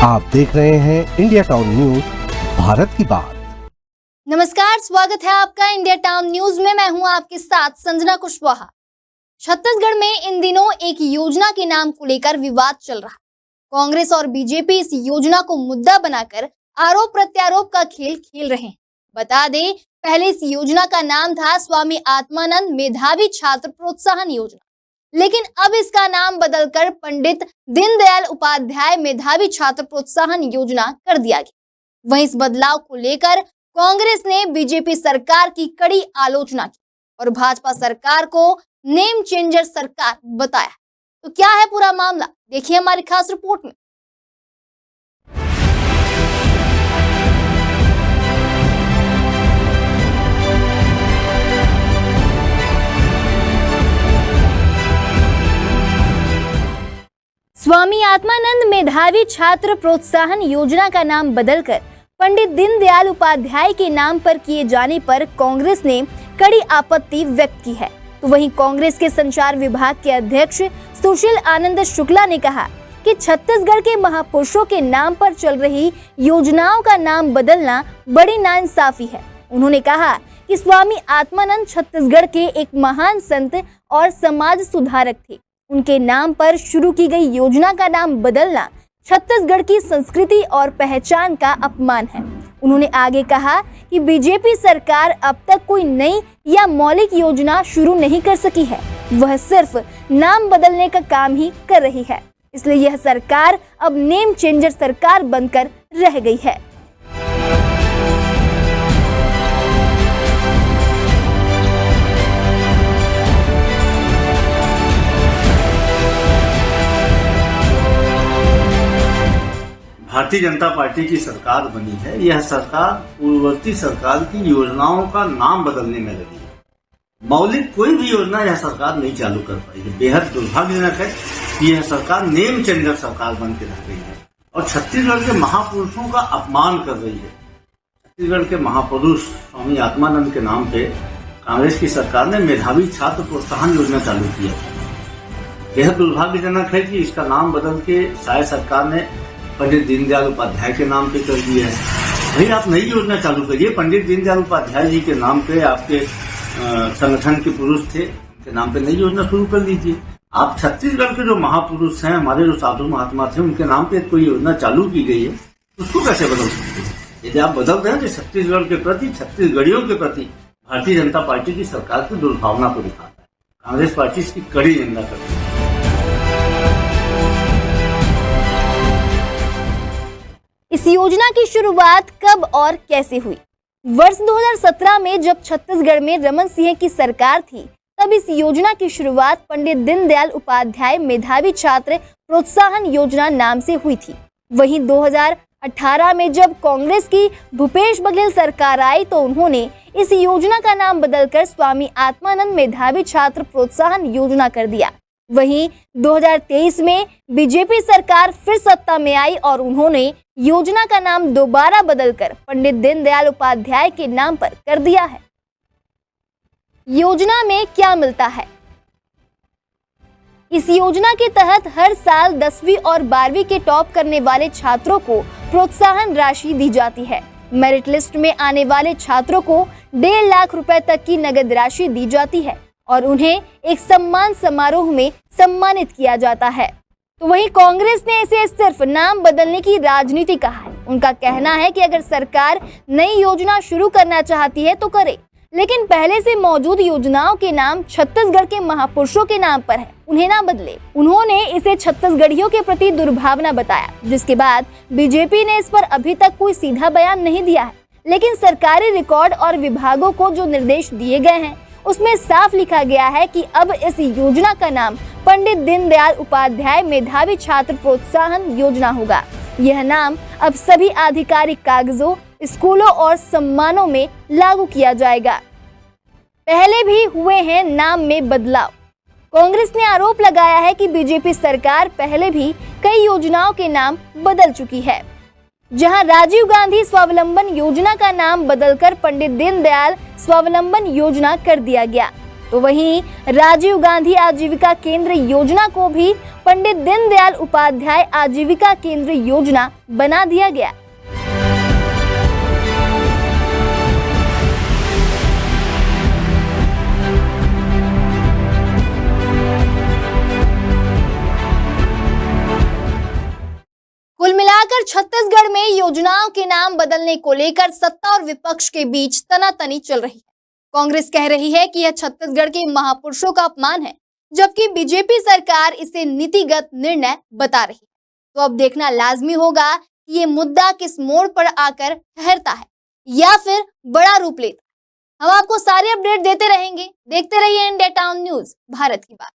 आप देख रहे हैं इंडिया टाउन न्यूज, भारत की बात। नमस्कार, स्वागत है आपका इंडिया टाउन न्यूज में। मैं हूं आपके साथ संजना कुशवाहा। छत्तीसगढ़ में इन दिनों एक योजना के नाम को लेकर विवाद चल रहा है। कांग्रेस और बीजेपी इस योजना को मुद्दा बनाकर आरोप प्रत्यारोप का खेल खेल रहे हैं। बता दें, पहले इस योजना का नाम था स्वामी आत्मानंद मेधावी छात्र प्रोत्साहन योजना, लेकिन अब इसका नाम बदलकर पंडित दीनदयाल उपाध्याय मेधावी छात्र प्रोत्साहन योजना कर दिया गया। वहीं इस बदलाव को लेकर कांग्रेस ने बीजेपी सरकार की कड़ी आलोचना की और भाजपा सरकार को नेम चेंजर सरकार बताया। तो क्या है पूरा मामला, देखिए हमारी खास रिपोर्ट में। स्वामी आत्मानंद मेधावी छात्र प्रोत्साहन योजना का नाम बदलकर पंडित दीनदयाल उपाध्याय के नाम पर किए जाने पर कांग्रेस ने कड़ी आपत्ति व्यक्त की है। तो वहीं कांग्रेस के संचार विभाग के अध्यक्ष सुशील आनंद शुक्ला ने कहा कि छत्तीसगढ़ के महापुरुषों के नाम पर चल रही योजनाओं का नाम बदलना बड़ी नाइंसाफी है। उन्होंने कहा कि स्वामी आत्मानंद छत्तीसगढ़ के एक महान संत और समाज सुधारक थे। उनके नाम पर शुरू की गई योजना का नाम बदलना छत्तीसगढ़ की संस्कृति और पहचान का अपमान है। उन्होंने आगे कहा कि बीजेपी सरकार अब तक कोई नई या मौलिक योजना शुरू नहीं कर सकी है, वह सिर्फ नाम बदलने का काम ही कर रही है। इसलिए यह सरकार अब नेम चेंजर सरकार बनकर रह गई है। भारतीय जनता पार्टी की सरकार बनी है। यह सरकार पूर्ववर्ती सरकार की योजनाओं का नाम बदलने में लगी है। मौलिक कोई भी योजना यह सरकार नहीं चालू कर पाई है। बेहद दुर्भाग्यजनक है कि यह सरकार नेम चेंजर सरकार बन के रह गई है और छत्तीसगढ़ के महापुरुषों का अपमान कर रही है। छत्तीसगढ़ के महापुरुष स्वामी आत्मानंद के नाम पे कांग्रेस की सरकार ने मेधावी छात्र प्रोत्साहन योजना चालू की है। बेहद दुर्भाग्यजनक है कि इसका नाम बदल के शायद सरकार ने पंडित दीनदयाल उपाध्याय के नाम पे कर दिया है। भाई, आप नई योजना चालू करिए। पंडित दीनदयाल उपाध्याय जी के नाम पे आपके संगठन के पुरुष थे, उनके नाम पे नई योजना शुरू कर लीजिए। आप छत्तीसगढ़ के जो महापुरुष हैं, हमारे जो साधु महात्मा थे, उनके नाम पे कोई योजना चालू की गई है, उसको कैसे बदल सकते हैं? यदि आप बदल रहे हैं तो छत्तीसगढ़ के प्रति, छत्तीसगढ़ियों के प्रति भारतीय जनता पार्टी की सरकार की दुर्भावना को दिखाता है। कांग्रेस पार्टी इसकी कड़ी निंदा करती है। इस योजना की शुरुआत कब और कैसे हुई? वर्ष 2017 में जब छत्तीसगढ़ में रमन सिंह की सरकार थी, तब इस योजना की शुरुआत पंडित दीनदयाल उपाध्याय मेधावी छात्र प्रोत्साहन योजना नाम से हुई थी। वहीं 2018 में जब कांग्रेस की भूपेश बघेल सरकार आई तो उन्होंने इस योजना का नाम बदलकर स्वामी आत्मानंद मेधावी छात्र प्रोत्साहन योजना कर दिया। वहीं 2023 में बीजेपी सरकार फिर सत्ता में आई और उन्होंने योजना का नाम दोबारा बदलकर पंडित दीनदयाल उपाध्याय के नाम पर कर दिया है। योजना में क्या मिलता है? इस योजना के तहत हर साल 10वीं और 12वीं के टॉप करने वाले छात्रों को प्रोत्साहन राशि दी जाती है। मेरिट लिस्ट में आने वाले छात्रों को 1.5 लाख रुपए तक की नगद राशि दी जाती है और उन्हें एक सम्मान समारोह में सम्मानित किया जाता है। तो वहीं कांग्रेस ने इसे सिर्फ नाम बदलने की राजनीति कहा है। उनका कहना है कि अगर सरकार नई योजना शुरू करना चाहती है तो करे, लेकिन पहले से मौजूद योजनाओं के नाम छत्तीसगढ़ के महापुरुषों के नाम पर है, उन्हें ना बदले। उन्होंने इसे छत्तीसगढ़ियों के प्रति दुर्भावना बताया, जिसके बाद बीजेपी ने इस पर अभी तक कोई सीधा बयान नहीं दिया है। लेकिन सरकारी रिकॉर्ड और विभागों को जो निर्देश दिए गए हैं उसमें साफ लिखा गया है कि अब इस योजना का नाम पंडित दीनदयाल उपाध्याय मेधावी छात्र प्रोत्साहन योजना होगा। यह नाम अब सभी आधिकारिक कागजों, स्कूलों और सम्मानों में लागू किया जाएगा। पहले भी हुए हैं नाम में बदलाव। कांग्रेस ने आरोप लगाया है कि बीजेपी सरकार पहले भी कई योजनाओं के नाम बदल चुकी है। जहां राजीव गांधी स्वावलंबन योजना का नाम बदलकर पंडित दीनदयाल स्वावलंबन योजना कर दिया गया। तो वहीं राजीव गांधी आजीविका केंद्र योजना को भी पंडित दीनदयाल उपाध्याय आजीविका केंद्र योजना बना दिया गया। कुल मिलाकर छत्तीसगढ़ में योजनाओं के नाम बदलने को लेकर सत्ता और विपक्ष के बीच तनातनी चल रही है। कांग्रेस कह रही है कि यह छत्तीसगढ़ के महापुरुषों का अपमान है, जबकि बीजेपी सरकार इसे नीतिगत निर्णय बता रही है। तो अब देखना लाजमी होगा कि ये मुद्दा किस मोड़ पर आकर ठहरता है या फिर बड़ा रूप लेता है। हम आपको सारे अपडेट देते रहेंगे। देखते रहिए इंडिया टाउन न्यूज, भारत की बात।